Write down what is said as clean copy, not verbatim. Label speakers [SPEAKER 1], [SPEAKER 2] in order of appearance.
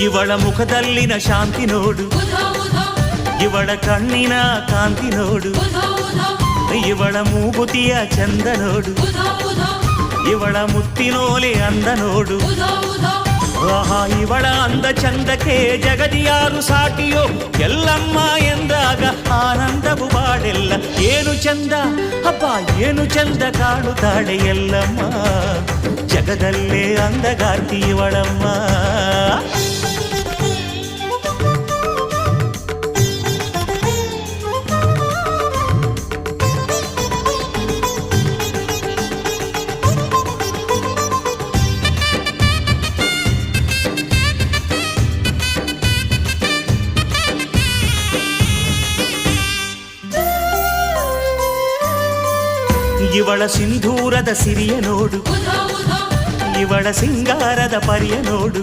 [SPEAKER 1] ಇವಳ ಮುಖದಲ್ಲಿನ ಶಾಂತಿ ನೋಡು, ಇವಳ ಕಣ್ಣಿನ ಕಾಂತಿ ನೋಡು, ಇವಳ ಮೂಗುತಿಯ ಚಂದ ನೋಡು, ಇವಳ ಮುತ್ತಿನೋಲೆ ಅಂದ ನೋಡು. ಆಹಾ, ಇವಳ ಅಂದ ಚಂದಕ್ಕೆ ಜಗದಿಯಾರು ಸಾಟಿಯೋ, ಎಲ್ಲಮ್ಮ ಎಂದಾಗ ಆನಂದವು ಬಾಡೆಲ್ಲ. ಏನು ಚಂದ ಅಪ್ಪ, ಏನು ಚಂದ ಕಾಣುತ್ತಾಳೆ ಎಲ್ಲಮ್ಮ, ಜಗದಲ್ಲೇ ಅಂದಗಾರ್ತಿ ಇವಳಮ್ಮ. ಇವಳ ಸಿಂಧೂರದ ಸಿರಿಯ ನೋಡು, ಇವಳ ಸಿಂಗಾರದ ಪರಿಯ ನೋಡು,